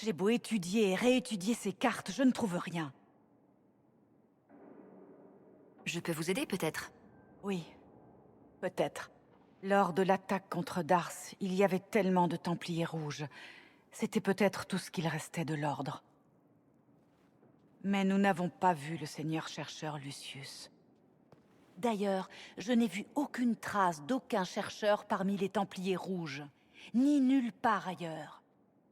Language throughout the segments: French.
J'ai beau étudier et réétudier ces cartes, je ne trouve rien. Je peux vous aider peut-être? Oui, peut-être. Lors de l'attaque contre Dars, il y avait tellement de Templiers rouges. C'était peut-être tout ce qu'il restait de l'ordre. Mais nous n'avons pas vu le seigneur chercheur Lucius. D'ailleurs, je n'ai vu aucune trace d'aucun chercheur parmi les Templiers rouges, ni nulle part ailleurs.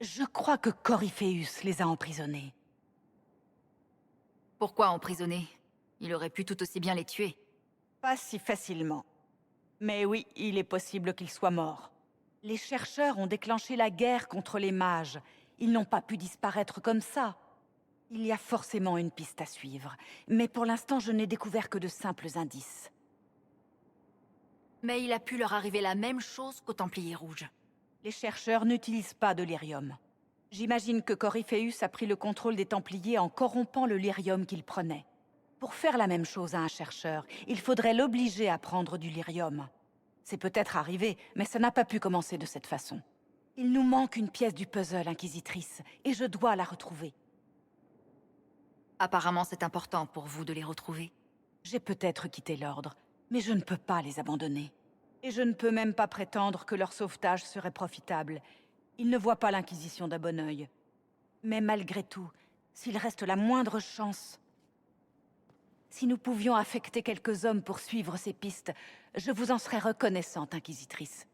Je crois que Coryphéus les a emprisonnés. Pourquoi emprisonner? Il aurait pu tout aussi bien les tuer. Pas si facilement. Mais oui, il est possible qu'ils soient morts. Les chercheurs ont déclenché la guerre contre les mages. Ils n'ont pas pu disparaître comme ça. Il y a forcément une piste à suivre, mais pour l'instant je n'ai découvert que de simples indices. Mais il a pu leur arriver la même chose qu'aux Templiers rouges. Les chercheurs n'utilisent pas de lyrium. J'imagine que Coryphéus a pris le contrôle des Templiers en corrompant le lyrium qu'il prenait. Pour faire la même chose à un chercheur, il faudrait l'obliger à prendre du lyrium. C'est peut-être arrivé, mais ça n'a pas pu commencer de cette façon. Il nous manque une pièce du puzzle, Inquisitrice, et je dois la retrouver. Apparemment, c'est important pour vous de les retrouver. J'ai peut-être quitté l'ordre, mais je ne peux pas les abandonner. Et je ne peux même pas prétendre que leur sauvetage serait profitable. Ils ne voient pas l'Inquisition d'un bon œil. Mais malgré tout, s'il reste la moindre chance... Si nous pouvions affecter quelques hommes pour suivre ces pistes, je vous en serais reconnaissante, Inquisitrice.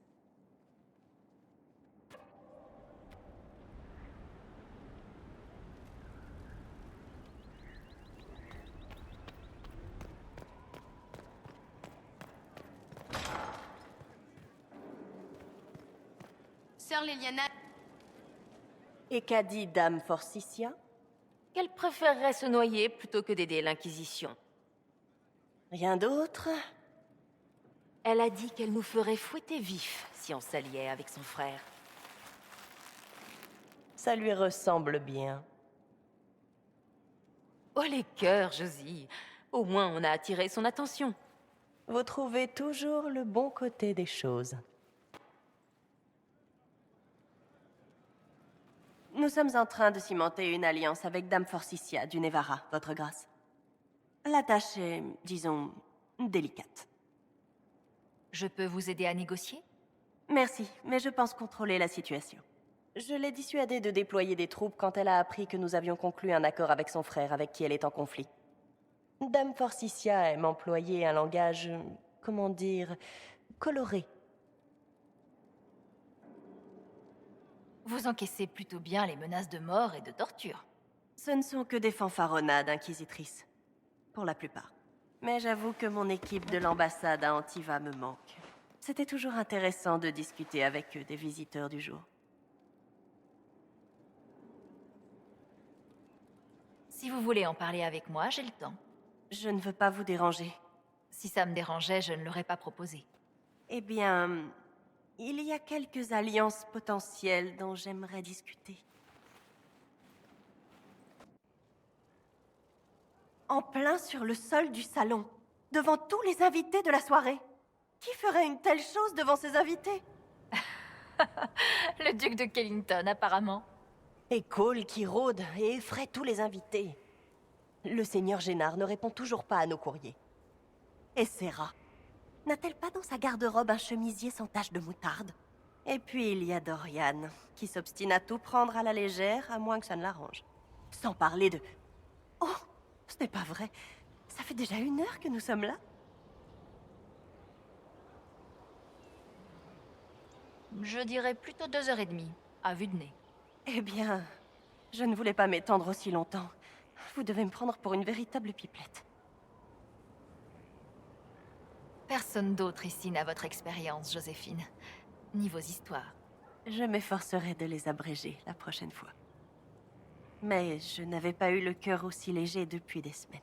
Sœur Liliana, Et qu'a dit Dame Forsythia? Qu'elle préférerait se noyer plutôt que d'aider l'Inquisition. Rien d'autre? Elle a dit qu'elle nous ferait fouetter vif si on s'alliait avec son frère. Ça lui ressemble bien. Oh les cœurs, Josie. Au moins on a attiré son attention. Vous trouvez toujours le bon côté des choses. Nous sommes en train de cimenter une alliance avec Dame Forsythia du Nevara, votre grâce. La tâche est, disons, délicate. Je peux vous aider à négocier? Merci, mais je pense contrôler la situation. Je l'ai dissuadée de déployer des troupes quand elle a appris que nous avions conclu un accord avec son frère avec qui elle est en conflit. Dame Forsythia aime employer un langage, comment dire, coloré. Vous encaissez plutôt bien les menaces de mort et de torture. Ce ne sont que des fanfaronnades, Inquisitrice. Pour la plupart. Mais j'avoue que mon équipe de l'ambassade à Antiva me manque. C'était toujours intéressant de discuter avec eux des visiteurs du jour. Si vous voulez en parler avec moi, j'ai le temps. Je ne veux pas vous déranger. Si ça me dérangeait, je ne l'aurais pas proposé. Eh bien, il y a quelques alliances potentielles dont j'aimerais discuter. En plein sur le sol du salon, devant tous les invités de la soirée. Qui ferait une telle chose devant ses invités? Le duc de Kellington, apparemment. Et Cole qui rôde et effraie tous les invités. Le seigneur Génard ne répond toujours pas à nos courriers. Et Serra, n'a-t-elle pas dans sa garde-robe un chemisier sans tache de moutarde? Et puis il y a Dorian, qui s'obstine à tout prendre à la légère, à moins que ça ne l'arrange. Sans parler de... Oh, ce n'est pas vrai. Ça fait déjà 1 heure que nous sommes là. Je dirais plutôt 2h30, à vue de nez. Eh bien, je ne voulais pas m'étendre aussi longtemps. Vous devez me prendre pour une véritable pipelette. Personne d'autre ici n'a votre expérience, Joséphine. Ni vos histoires. Je m'efforcerai de les abréger la prochaine fois. Mais je n'avais pas eu le cœur aussi léger depuis des semaines.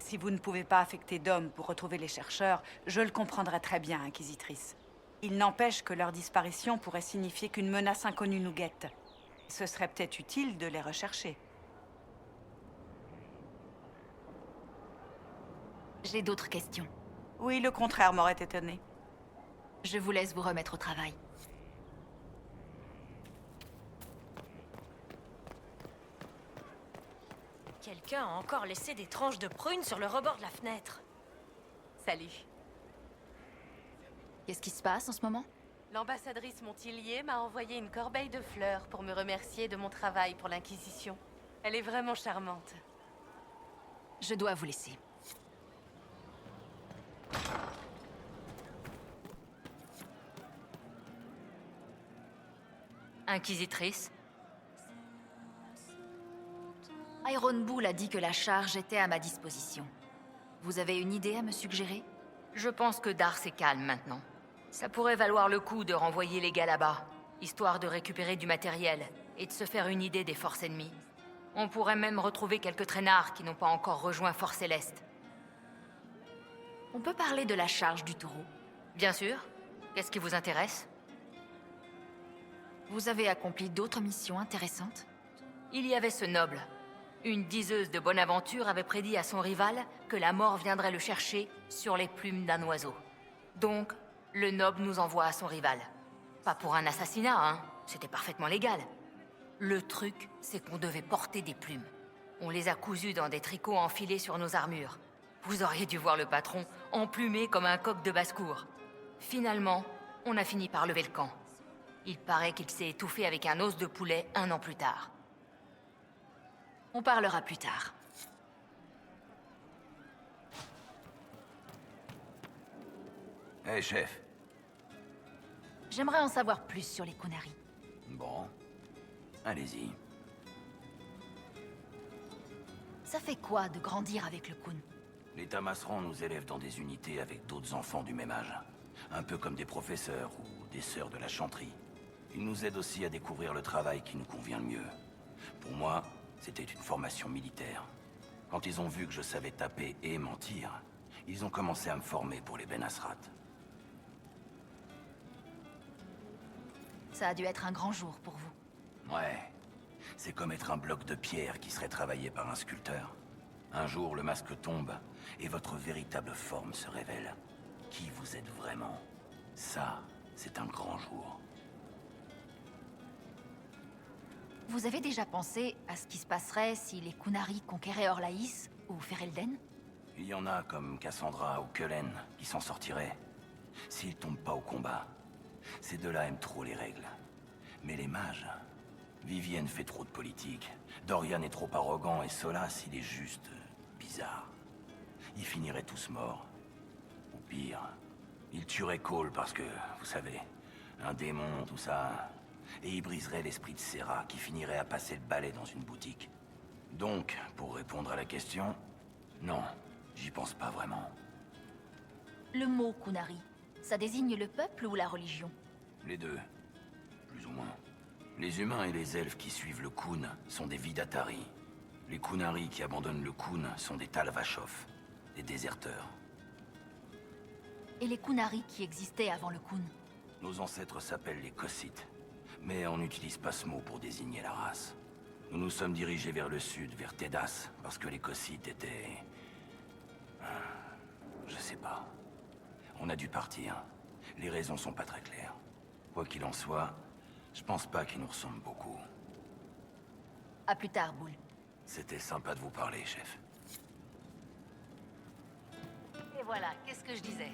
Si vous ne pouvez pas affecter d'hommes pour retrouver les chercheurs, je le comprendrais très bien, Inquisitrice. Il n'empêche que leur disparition pourrait signifier qu'une menace inconnue nous guette. Ce serait peut-être utile de les rechercher. J'ai d'autres questions. Oui, le contraire m'aurait étonné. Je vous laisse vous remettre au travail. Quelqu'un a encore laissé des tranches de prune sur le rebord de la fenêtre. Salut. Qu'est-ce qui se passe en ce moment? L'ambassadrice Montillier m'a envoyé une corbeille de fleurs pour me remercier de mon travail pour l'Inquisition. Elle est vraiment charmante. Je dois vous laisser. Inquisitrice, Iron Bull a dit que la charge était à ma disposition. Vous avez une idée à me suggérer? je pense que Dars est calme maintenant. Ça pourrait valoir le coup de renvoyer les gars là-bas, histoire de récupérer du matériel et de se faire une idée des forces ennemies. On pourrait même retrouver quelques traînards qui n'ont pas encore rejoint Force Céleste. On peut parler de la charge du taureau. Bien sûr. Qu'est-ce qui vous intéresse? Vous avez accompli d'autres missions intéressantes? Il y avait ce noble. Une diseuse de bonne aventure avait prédit à son rival que la mort viendrait le chercher sur les plumes d'un oiseau. Donc, le noble nous envoie à son rival. Pas pour un assassinat, hein. C'était parfaitement légal. Le truc, c'est qu'on devait porter des plumes. On les a cousues dans des tricots enfilés sur nos armures. Vous auriez dû voir le patron emplumé comme un coq de basse-cour. Finalement, on a fini par lever le camp. Il paraît qu'il s'est étouffé avec un os de poulet 1 an plus tard. On parlera plus tard. Hé, chef. J'aimerais en savoir plus sur les Qunari. Bon. Allez-y. Ça fait quoi de grandir avec le Qun? Les Tamasrans nous élèvent dans des unités avec d'autres enfants du même âge. Un peu comme des professeurs ou des sœurs de la chanterie. Ils nous aident aussi à découvrir le travail qui nous convient le mieux. Pour moi, c'était une formation militaire. Quand ils ont vu que je savais taper et mentir, ils ont commencé à me former pour les Ben Asrat. Ça a dû être un grand jour pour vous. Ouais. C'est comme être un bloc de pierre qui serait travaillé par un sculpteur. Un jour, le masque tombe et votre véritable forme se révèle. Qui vous êtes vraiment? Ça, c'est un grand jour. Vous avez déjà pensé à ce qui se passerait si les Qunari conquéraient Orlaïs ou Ferelden? Il y en a comme Cassandra ou Cullen qui s'en sortiraient. S'ils tombent pas au combat. Ces deux-là aiment trop les règles. Mais les mages... Vivienne fait trop de politique. Dorian est trop arrogant et Solas, il est juste... bizarre. Ils finiraient tous morts. Ou pire, ils tueraient Cole parce que, vous savez, un démon, tout ça... Et ils briseraient l'esprit de Serra qui finirait à passer le balai dans une boutique. Donc, pour répondre à la question... Non, j'y pense pas vraiment. Le mot Qunari, ça désigne le peuple ou la religion? Les deux. Plus ou moins. Les humains et les elfes qui suivent le Qun sont des Vidatari. Les Qunari qui abandonnent le Qun sont des Talvashov, des déserteurs. Et les Qunari qui existaient avant le Qun? Nos ancêtres s'appellent les Cossites, mais on n'utilise pas ce mot pour désigner la race. Nous nous sommes dirigés vers le sud, vers Tedas, parce que les Cossites étaient... Je sais pas. On a dû partir. Les raisons sont pas très claires. Quoi qu'il en soit, je pense pas qu'ils nous ressemblent beaucoup. À plus tard, Bull. C'était sympa de vous parler, chef. Et voilà, qu'est-ce que je disais?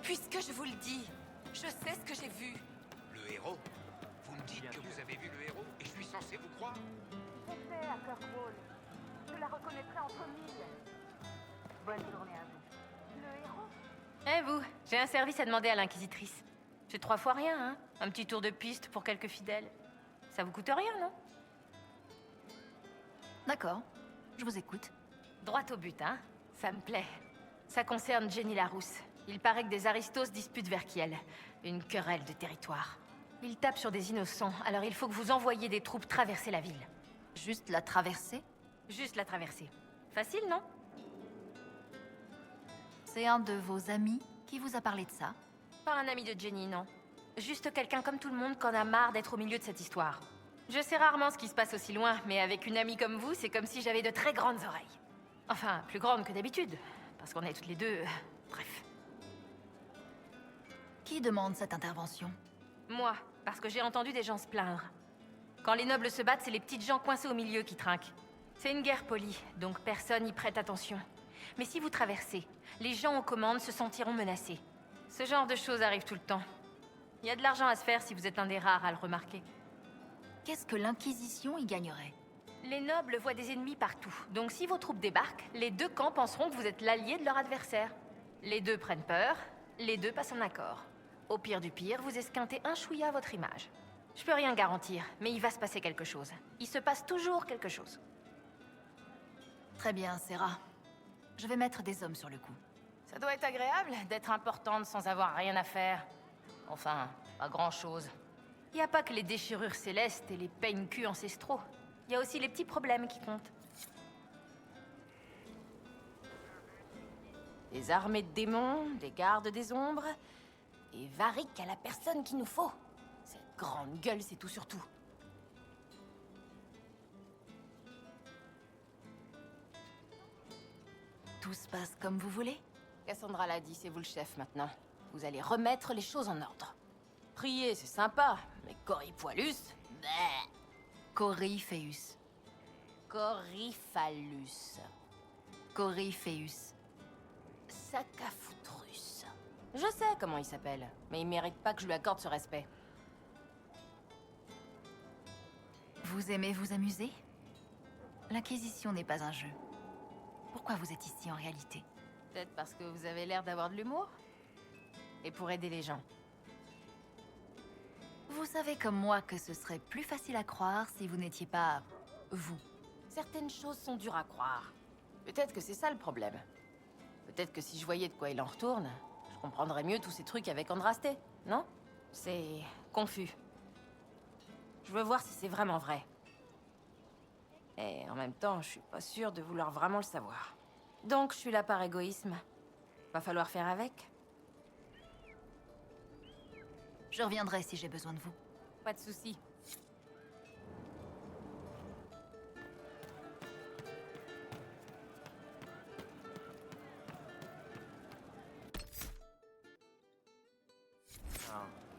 Puisque je vous le dis, je sais ce que j'ai vu. Le héros? Vous me dites que vous avez vu le héros et je suis censé vous croire? J'étais à Kirkwall. Je la reconnaîtrai entre mille. Bonne journée à vous. Le héros? Eh vous, j'ai un service à demander à l'Inquisitrice. C'est 3 fois rien, hein? Un petit tour de piste pour quelques fidèles. Ça vous coûte rien, non? D'accord, je vous écoute. Droit au but, hein? Ça me plaît. Ça concerne Jenny Larousse. Il paraît que des aristos disputent Verkiel. Une querelle de territoire. Ils tapent sur des innocents, alors il faut que vous envoyiez des troupes traverser la ville. Juste la traverser? Juste la traversée. Facile, non? C'est un de vos amis qui vous a parlé de ça? Pas un ami de Jenny, non. Juste quelqu'un comme tout le monde qu'en a marre d'être au milieu de cette histoire. Je sais rarement ce qui se passe aussi loin, mais avec une amie comme vous, c'est comme si j'avais de très grandes oreilles. Enfin, plus grandes que d'habitude, parce qu'on est toutes les deux... Bref. Qui demande cette intervention? Moi, parce que j'ai entendu des gens se plaindre. Quand les nobles se battent, c'est les petites gens coincés au milieu qui trinquent. C'est une guerre polie, donc personne n'y prête attention. Mais si vous traversez, les gens aux commandes se sentiront menacés. Ce genre de choses arrive tout le temps. Il y a de l'argent à se faire si vous êtes un des rares à le remarquer. Qu'est-ce que l'Inquisition y gagnerait? Les nobles voient des ennemis partout, donc si vos troupes débarquent, les deux camps penseront que vous êtes l'allié de leur adversaire. Les deux prennent peur, les deux passent en accord. Au pire du pire, vous esquintez un chouïa à votre image. Je peux rien garantir, mais il va se passer quelque chose. Il se passe toujours quelque chose. Très bien, Serra. Je vais mettre des hommes sur le coup. Ça doit être agréable d'être importante sans avoir rien à faire. Enfin, pas grand-chose. Y a pas que les déchirures célestes et les peigne-culs ancestraux. Y a aussi les petits problèmes qui comptent. Des armées de démons, des gardes des ombres, et Varric à la personne qu'il nous faut. Cette grande gueule, c'est tout sur tout. Tout se passe comme vous voulez? Cassandra l'a dit, c'est vous le chef maintenant. Vous allez remettre les choses en ordre. Prier, c'est sympa, mais Coryphalus... Bleh. Corypheus. Coryphalus. Corypheus. Sacafoutrus. Je sais comment il s'appelle, mais il mérite pas que je lui accorde ce respect. Vous aimez vous amuser? L'Inquisition n'est pas un jeu. Pourquoi vous êtes ici en réalité? Peut-être parce que vous avez l'air d'avoir de l'humour. Et pour aider les gens. Vous savez comme moi que ce serait plus facile à croire si vous n'étiez pas... vous. Certaines choses sont dures à croire. Peut-être que c'est ça le problème. Peut-être que si je voyais de quoi il en retourne, je comprendrais mieux tous ces trucs avec Andrasté, non? C'est... confus. Je veux voir si c'est vraiment vrai. Et en même temps, je suis pas sûre de vouloir vraiment le savoir. Donc, je suis là par égoïsme. Va falloir faire avec. Je reviendrai si j'ai besoin de vous. Pas de souci.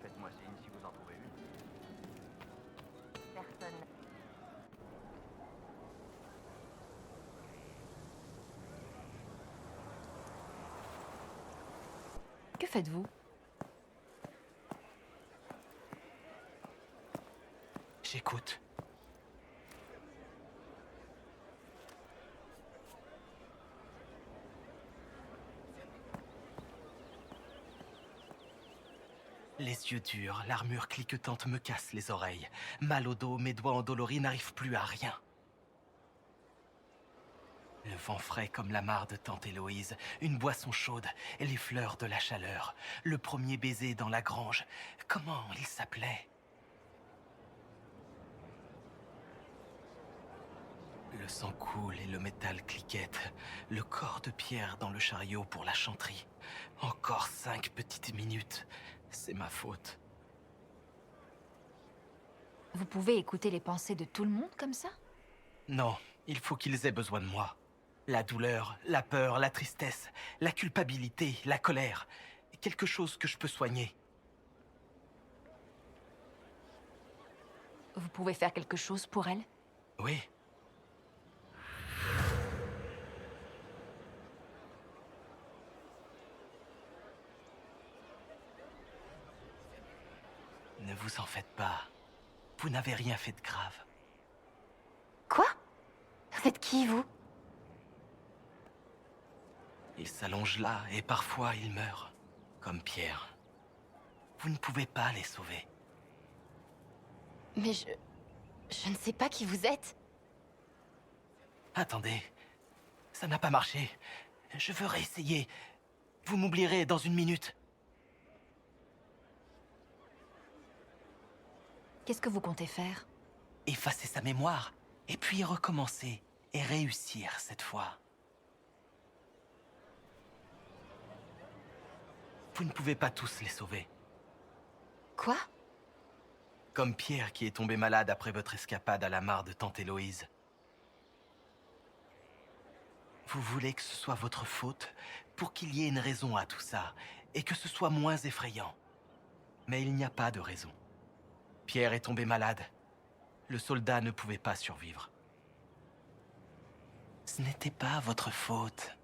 Faites-moi signe si vous en trouvez une. Personne. Que faites-vous? J'écoute. Les yeux durs, l'armure cliquetante me casse les oreilles. Mal au dos, mes doigts endoloris n'arrivent plus à rien. Le vent frais comme la mare de tante Héloïse, une boisson chaude et les fleurs de la chaleur. Le premier baiser dans la grange. Comment il s'appelait? Le sang coule et le métal cliquette. Le corps de pierre dans le chariot pour la chanterie. Encore 5 petites minutes. C'est ma faute. Vous pouvez écouter les pensées de tout le monde comme ça? Non, il faut qu'ils aient besoin de moi. La douleur, la peur, la tristesse, la culpabilité, la colère. Quelque chose que je peux soigner. Vous pouvez faire quelque chose pour elle? Oui. Ne vous en faites pas. Vous n'avez rien fait de grave. Quoi? Vous êtes qui, vous? Il s'allonge là et parfois il meurt. Comme Pierre. Vous ne pouvez pas les sauver. Mais je ne sais pas qui vous êtes. Attendez. Ça n'a pas marché. Je veux réessayer. Vous m'oublierez dans une minute. Qu'est-ce que vous comptez faire? Effacer sa mémoire. Et puis recommencer et réussir cette fois. Vous ne pouvez pas tous les sauver. Quoi? Comme Pierre qui est tombé malade après votre escapade à la mare de Tante Héloïse. Vous voulez que ce soit votre faute pour qu'il y ait une raison à tout ça, et que ce soit moins effrayant. Mais il n'y a pas de raison. Pierre est tombé malade. Le soldat ne pouvait pas survivre. Ce n'était pas votre faute.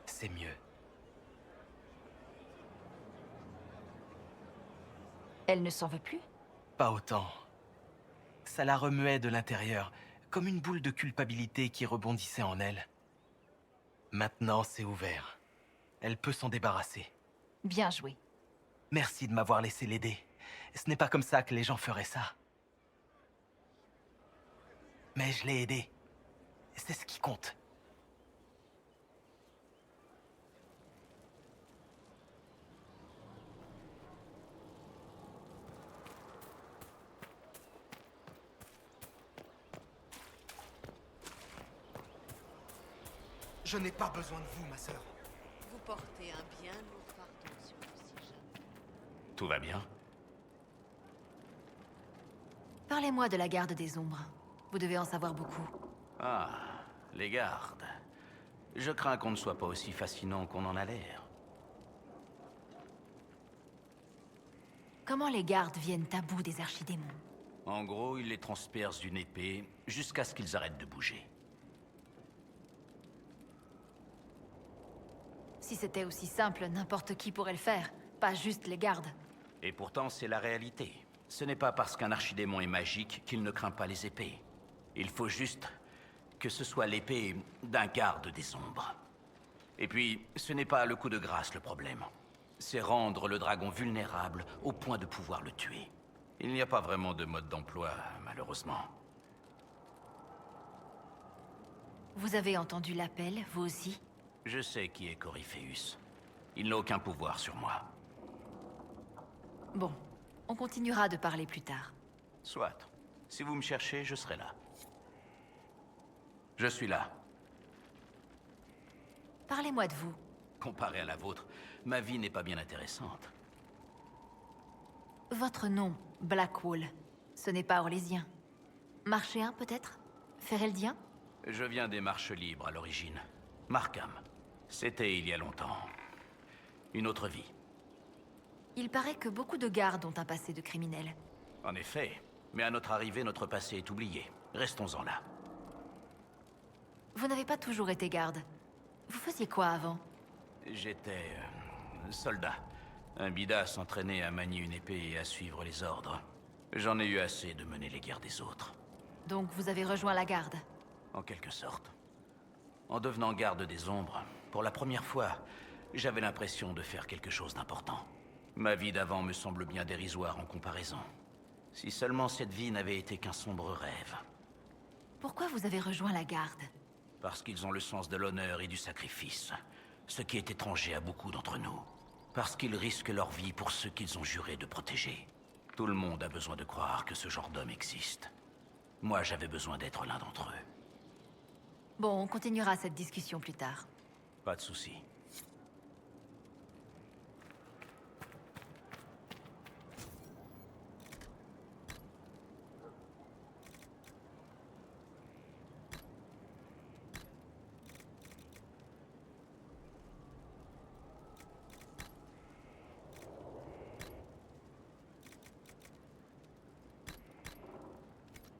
C'est mieux. Elle ne s'en veut plus? Pas autant. Ça la remuait de l'intérieur, comme une boule de culpabilité qui rebondissait en elle. Maintenant, c'est ouvert. Elle peut s'en débarrasser. Bien joué. Merci de m'avoir laissé l'aider. Ce n'est pas comme ça que les gens feraient ça. Mais je l'ai aidée. C'est ce qui compte. Je n'ai pas besoin de vous, ma sœur. Vous portez un bien lourd fardeau sur vos si jeunes. Tout va bien? Parlez-moi de la garde des ombres. Vous devez en savoir beaucoup. Ah, les gardes. Je crains qu'on ne soit pas aussi fascinant qu'on en a l'air. Comment les gardes viennent à bout des archidémons? En gros, ils les transpercent d'une épée jusqu'à ce qu'ils arrêtent de bouger. Si c'était aussi simple, n'importe qui pourrait le faire, pas juste les gardes. Et pourtant, c'est la réalité. Ce n'est pas parce qu'un archidémon est magique qu'il ne craint pas les épées. Il faut juste que ce soit l'épée d'un garde des ombres. Et puis, ce n'est pas le coup de grâce le problème. C'est rendre le dragon vulnérable au point de pouvoir le tuer. Il n'y a pas vraiment de mode d'emploi, malheureusement. Vous avez entendu l'appel, vous aussi? Je sais qui est Coryphéus. Il n'a aucun pouvoir sur moi. Bon, on continuera de parler plus tard. Soit. Si vous me cherchez, je serai là. Je suis là. Parlez-moi de vous. Comparé à la vôtre, ma vie n'est pas bien intéressante. Votre nom, Blackwall, ce n'est pas orlésien. Marchéen, peut-être? Féreldien? Je viens des marches libres à l'origine. Markham. C'était il y a longtemps. Une autre vie. Il paraît que beaucoup de gardes ont un passé de criminel. En effet. Mais à notre arrivée, notre passé est oublié. Restons-en là. Vous n'avez pas toujours été garde. Vous faisiez quoi avant? J'étais... soldat. Un bidas entraîné à manier une épée et à suivre les ordres. J'en ai eu assez de mener les guerres des autres. Donc vous avez rejoint la garde? En quelque sorte. En devenant garde des ombres, pour la première fois, j'avais l'impression de faire quelque chose d'important. Ma vie d'avant me semble bien dérisoire en comparaison. Si seulement cette vie n'avait été qu'un sombre rêve. Pourquoi vous avez rejoint la garde? Parce qu'ils ont le sens de l'honneur et du sacrifice. Ce qui est étranger à beaucoup d'entre nous. Parce qu'ils risquent leur vie pour ceux qu'ils ont juré de protéger. Tout le monde a besoin de croire que ce genre d'homme existe. Moi, j'avais besoin d'être l'un d'entre eux. Bon, on continuera cette discussion plus tard. Pas de souci.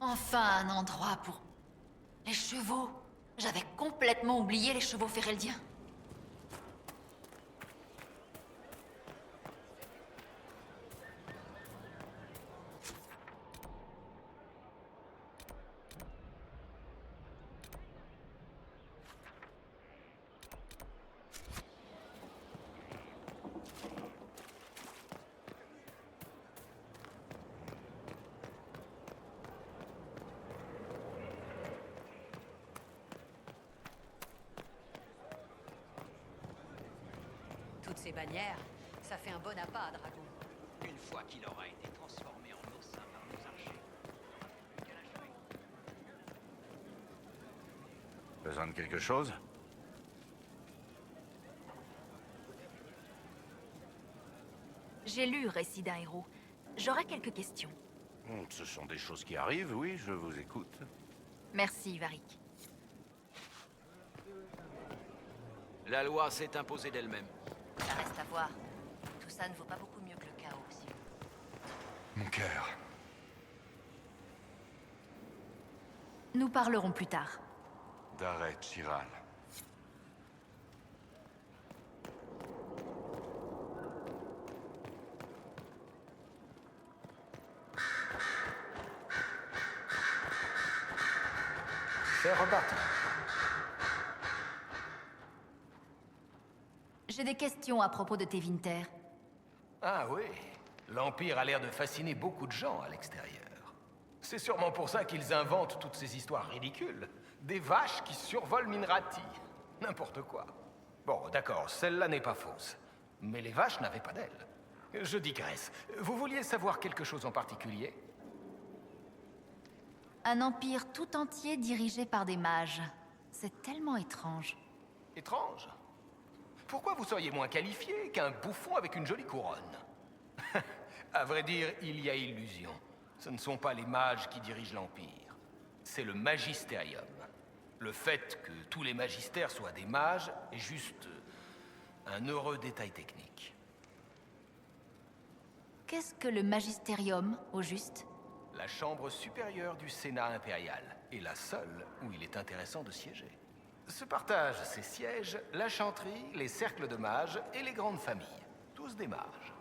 Enfin, un endroit pour... les chevaux. J'avais complètement oublié les chevaux féreldiens. toutes ces bannières, ça fait un bon appât à Dragon. Une fois qu'il aura été transformé en oursin par nos archers, plus qu'à l'achever. Besoin de quelque chose? J'ai lu Récit d'un héros. J'aurais quelques questions. Ce sont des choses qui arrivent, oui, je vous écoute. Merci, Ivarik. La loi s'est imposée d'elle-même. Ça reste à voir. Tout ça ne vaut pas beaucoup mieux que le chaos, si. Mon cœur. Nous parlerons plus tard. D'arrêt, Chiral. C'est reparti. J'ai des questions à propos de Tevinter. Ah oui, l'Empire a l'air de fasciner beaucoup de gens à l'extérieur. C'est sûrement pour ça qu'ils inventent toutes ces histoires ridicules. Des vaches qui survolent Minrati. N'importe quoi. Bon, d'accord, celle-là n'est pas fausse. Mais les vaches n'avaient pas d'ailes. Je digresse. Vous vouliez savoir quelque chose en particulier? Un empire tout entier dirigé par des mages. C'est tellement étrange. Étrange? Pourquoi vous seriez moins qualifié qu'un bouffon avec une jolie couronne? À vrai dire, il y a illusion. Ce ne sont pas les mages qui dirigent l'Empire. C'est le Magisterium. Le fait que tous les magistères soient des mages est juste un heureux détail technique. Qu'est-ce que le Magisterium, au juste? La chambre supérieure du Sénat impérial, et la seule où il est intéressant de siéger. Se partagent ces sièges la chanterie, les cercles de mages et les grandes familles. Tous des mages.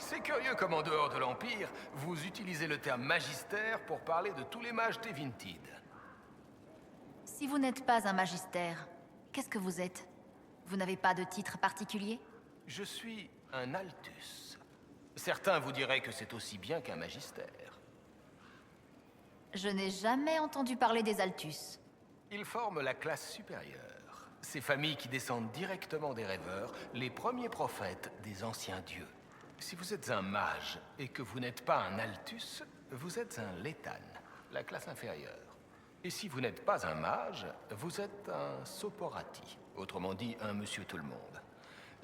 C'est curieux comme en dehors de l'Empire, vous utilisez le terme magistère pour parler de tous les mages Tevintid. Si vous n'êtes pas un magistère, qu'est-ce que vous êtes? Vous n'avez pas de titre particulier? Je suis un Altus. Certains vous diraient que c'est aussi bien qu'un magistère. Je n'ai jamais entendu parler des Altus. Ils forment la classe supérieure. Ces familles qui descendent directement des rêveurs, les premiers prophètes des anciens dieux. Si vous êtes un mage et que vous n'êtes pas un Altus, vous êtes un Létan, la classe inférieure. Et si vous n'êtes pas un mage, vous êtes un Soporati, autrement dit un monsieur tout le monde.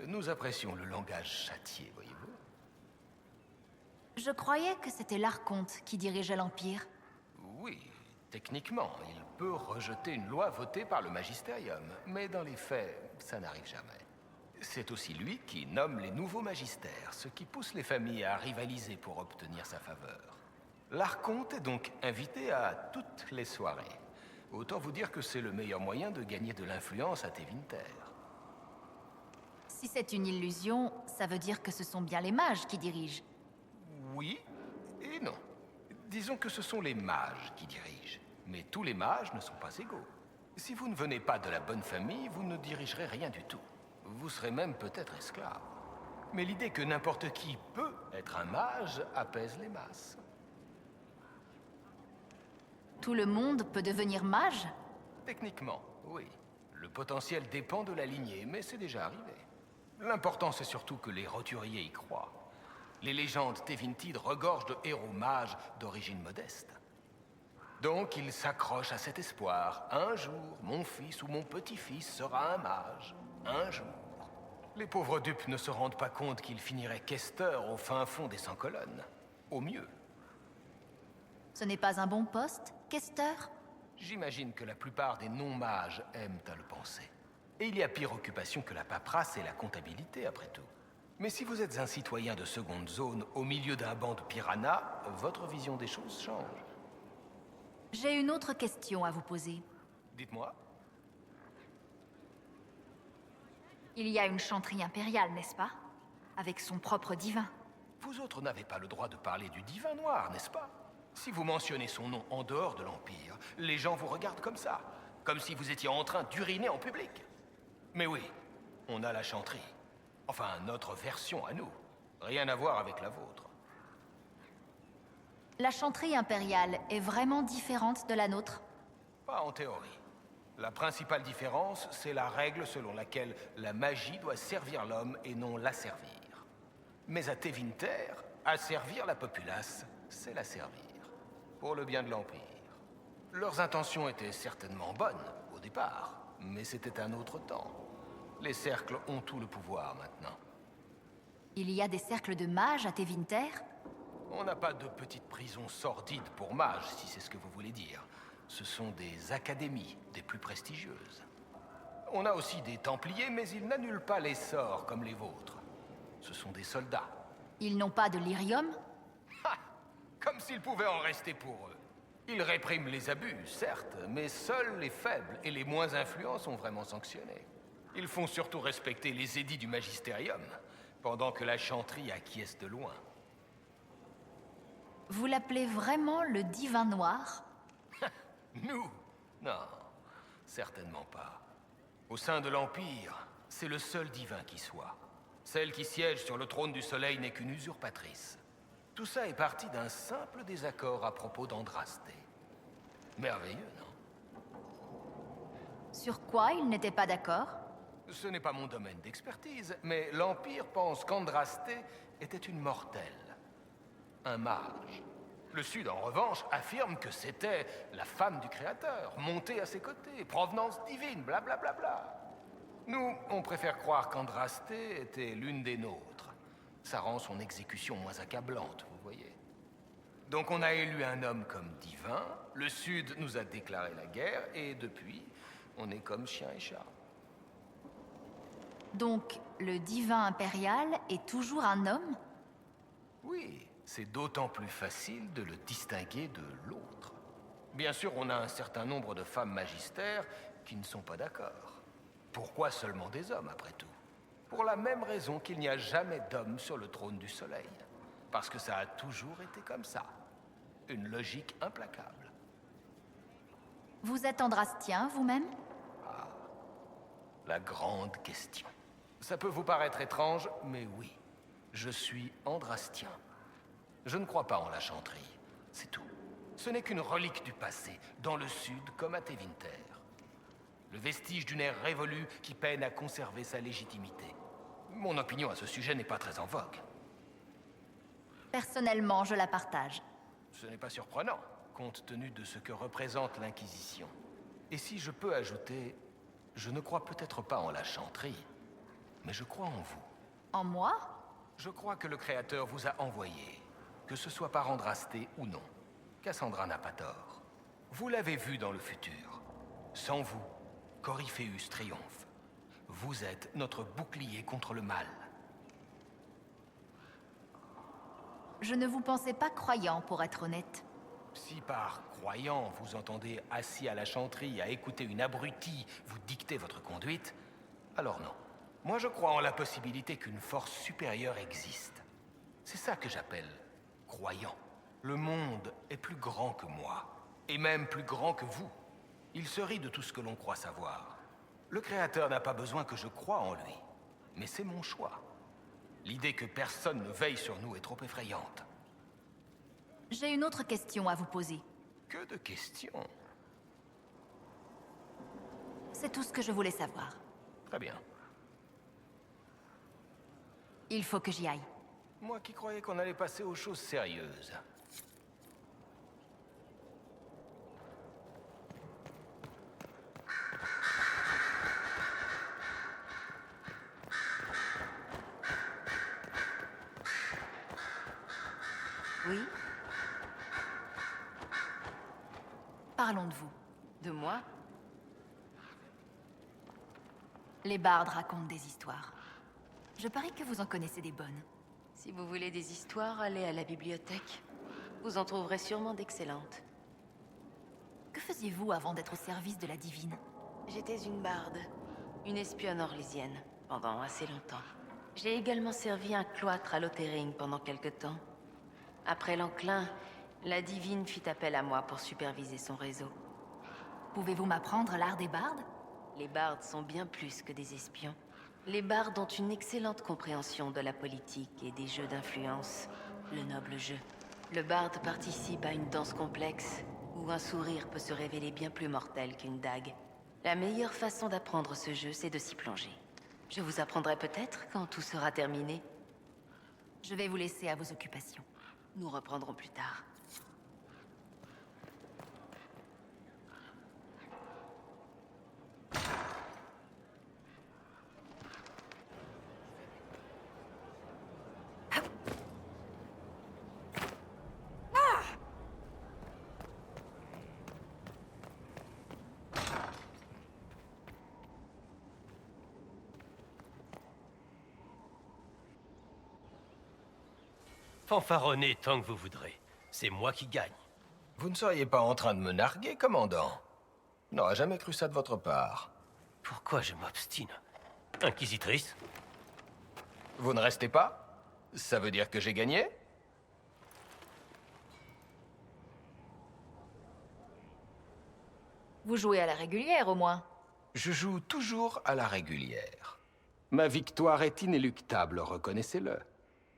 Nous apprécions le langage châtié, voyez-vous. Je croyais que c'était l'Archonte qui dirigeait l'Empire. Oui, techniquement, il peut rejeter une loi votée par le Magisterium, mais dans les faits, ça n'arrive jamais. C'est aussi lui qui nomme les nouveaux magistères, ce qui pousse les familles à rivaliser pour obtenir sa faveur. L'Archonte est donc invité à toutes les soirées. Autant vous dire que c'est le meilleur moyen de gagner de l'influence à Tevinter. Si c'est une illusion, ça veut dire que ce sont bien les mages qui dirigent. Oui et non. Disons que ce sont les mages qui dirigent. Mais tous les mages ne sont pas égaux. Si vous ne venez pas de la bonne famille, vous ne dirigerez rien du tout. Vous serez même peut-être esclave. Mais l'idée que n'importe qui peut être un mage apaise les masses. Tout le monde peut devenir mage? Techniquement, oui. Le potentiel dépend de la lignée, mais c'est déjà arrivé. L'important, c'est surtout que les roturiers y croient. Les légendes Tevintid regorgent de héros mages d'origine modeste. Donc, ils s'accrochent à cet espoir. Un jour, mon fils ou mon petit-fils sera un mage. Un jour. Les pauvres dupes ne se rendent pas compte qu'ils finiraient questeur au fin fond des 100 colonnes. Au mieux. Ce n'est pas un bon poste, questeur? J'imagine que la plupart des non-mages aiment à le penser. Et il y a pire occupation que la paperasse et la comptabilité, après tout. Mais si vous êtes un citoyen de seconde zone au milieu d'un banc de piranhas, votre vision des choses change. J'ai une autre question à vous poser. Dites-moi. Il y a une chanterie impériale, n'est-ce pas? Avec son propre divin. Vous autres n'avez pas le droit de parler du divin noir, n'est-ce pas? Si vous mentionnez son nom en dehors de l'Empire, les gens vous regardent comme ça. Comme si vous étiez en train d'uriner en public. Mais oui, on a la chanterie. Enfin, notre version à nous. Rien à voir avec la vôtre. La chanterie impériale est vraiment différente de la nôtre? Pas en théorie. La principale différence, c'est la règle selon laquelle la magie doit servir l'homme et non l'asservir. Mais à Tevinter, asservir la populace, c'est la servir. Pour le bien de l'Empire. Leurs intentions étaient certainement bonnes, au départ, mais c'était un autre temps. Les cercles ont tout le pouvoir maintenant. Il y a des cercles de mages à Tevinter? On n'a pas de petites prisons sordides pour mages, si c'est ce que vous voulez dire. Ce sont des académies, des plus prestigieuses. On a aussi des Templiers, mais ils n'annulent pas les sorts comme les vôtres. Ce sont des soldats. Ils n'ont pas de lyrium? Ha! Comme s'ils pouvaient en rester pour eux. Ils répriment les abus, certes, mais seuls les faibles et les moins influents sont vraiment sanctionnés. Ils font surtout respecter les édits du magistérium, pendant que la chanterie acquiesce de loin. Vous l'appelez vraiment le divin noir? Nous? Non, certainement pas. Au sein de l'Empire, c'est le seul divin qui soit. Celle qui siège sur le trône du Soleil n'est qu'une usurpatrice. Tout ça est parti d'un simple désaccord à propos d'Andrasté. Merveilleux, non? Sur quoi ils n'étaient pas d'accord? Ce n'est pas mon domaine d'expertise, mais l'Empire pense qu'Andrasté était une mortelle. Un mage. Le Sud, en revanche, affirme que c'était la femme du Créateur, montée à ses côtés, provenance divine, blablabla. Nous, on préfère croire qu'Andrasté était l'une des nôtres. Ça rend son exécution moins accablante, vous voyez. Donc on a élu un homme comme divin, le Sud nous a déclaré la guerre, et depuis, on est comme chien et chat. Donc, le divin impérial est toujours un homme? Oui, c'est d'autant plus facile de le distinguer de l'autre. Bien sûr, on a un certain nombre de femmes magistères qui ne sont pas d'accord. Pourquoi seulement des hommes, après tout? Pour la même raison qu'il n'y a jamais d'hommes sur le trône du Soleil. Parce que ça a toujours été comme ça. Une logique implacable. Vous êtes andrastien, vous-même? Ah, la grande question. Ça peut vous paraître étrange, mais oui. Je suis andrastien. Je ne crois pas en la chanterie, c'est tout. Ce n'est qu'une relique du passé, dans le Sud comme à Tevinter. Le vestige d'une ère révolue qui peine à conserver sa légitimité. Mon opinion à ce sujet n'est pas très en vogue. Personnellement, je la partage. Ce n'est pas surprenant, compte tenu de ce que représente l'Inquisition. Et si je peux ajouter, je ne crois peut-être pas en la chanterie, mais je crois en vous. En moi? Je crois que le Créateur vous a envoyé, que ce soit par Andrasté ou non. Cassandra n'a pas tort. Vous l'avez vu dans le futur. Sans vous, Coryphéus triomphe. Vous êtes notre bouclier contre le mal. Je ne vous pensais pas croyant, pour être honnête. Si par croyant, vous entendez assis à la chanterie à écouter une abrutie vous dicter votre conduite, alors non. Moi, je crois en la possibilité qu'une force supérieure existe. C'est ça que j'appelle croyant. Le monde est plus grand que moi, et même plus grand que vous. Il se rit de tout ce que l'on croit savoir. Le Créateur n'a pas besoin que je croie en lui, mais c'est mon choix. L'idée que personne ne veille sur nous est trop effrayante. J'ai une autre question à vous poser. Que de questions. C'est tout ce que je voulais savoir. Très bien. Il faut que j'y aille. Moi qui croyais qu'on allait passer aux choses sérieuses. Oui? Parlons de vous. De moi? Les bardes racontent des histoires. Je parie que vous en connaissez des bonnes. Si vous voulez des histoires, allez à la bibliothèque. Vous en trouverez sûrement d'excellentes. Que faisiez-vous avant d'être au service de la divine? J'étais une barde, une espionne orlysienne, pendant assez longtemps. J'ai également servi un cloître à Lothering pendant quelque temps. Après l'enclin, la divine fit appel à moi pour superviser son réseau. Pouvez-vous m'apprendre l'art des bardes? Les bardes sont bien plus que des espions. Les bardes ont une excellente compréhension de la politique et des jeux d'influence, le noble jeu. Le barde participe à une danse complexe, où un sourire peut se révéler bien plus mortel qu'une dague. La meilleure façon d'apprendre ce jeu, c'est de s'y plonger. Je vous apprendrai peut-être quand tout sera terminé. Je vais vous laisser à vos occupations. Nous reprendrons plus tard. Fanfaronnez tant que vous voudrez. C'est moi qui gagne. Vous ne seriez pas en train de me narguer, commandant? Je n'aurais jamais cru ça de votre part. Pourquoi je m'obstine? Inquisitrice? Vous ne restez pas? Ça veut dire que j'ai gagné? Vous jouez à la régulière, au moins. Je joue toujours à la régulière. Ma victoire est inéluctable, reconnaissez-le.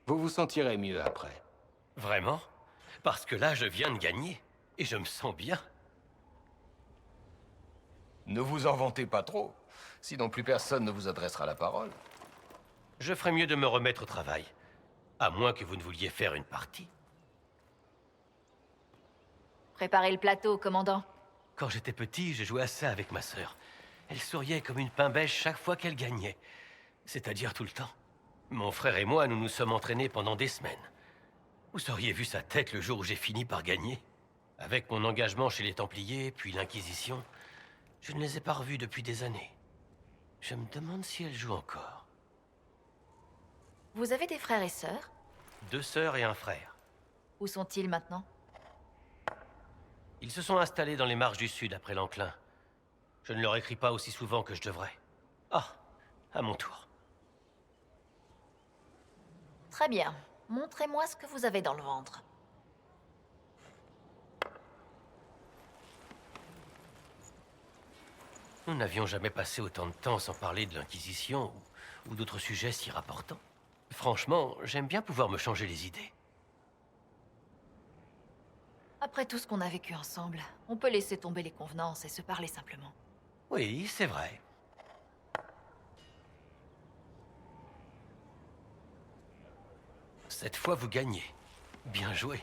Vous vous sentirez mieux après. Vraiment? Parce que là, je viens de gagner. Et je me sens bien. Ne vous en vantez pas trop. Sinon plus personne ne vous adressera la parole. Je ferais mieux de me remettre au travail. À moins que vous ne vouliez faire une partie. Préparez le plateau, commandant. Quand j'étais petit, je jouais à ça avec ma sœur. Elle souriait comme une pain-beige chaque fois qu'elle gagnait. C'est-à-dire tout le temps. Mon frère et moi, nous nous sommes entraînés pendant des semaines. Vous auriez vu sa tête le jour où j'ai fini par gagner. Avec mon engagement chez les Templiers, puis l'Inquisition, je ne les ai pas revus depuis des années. Je me demande si elle joue encore. Vous avez des frères et sœurs? 2 sœurs et un frère. Où sont-ils maintenant? Ils se sont installés dans les marges du Sud après l'enclin. Je ne leur écris pas aussi souvent que je devrais. Ah, à mon tour. Très bien. Montrez-moi ce que vous avez dans le ventre. Nous n'avions jamais passé autant de temps sans parler de l'Inquisition ou d'autres sujets si rapportants. Franchement, j'aime bien pouvoir me changer les idées. Après tout ce qu'on a vécu ensemble, on peut laisser tomber les convenances et se parler simplement. Oui, c'est vrai. Cette fois, vous gagnez. Bien joué.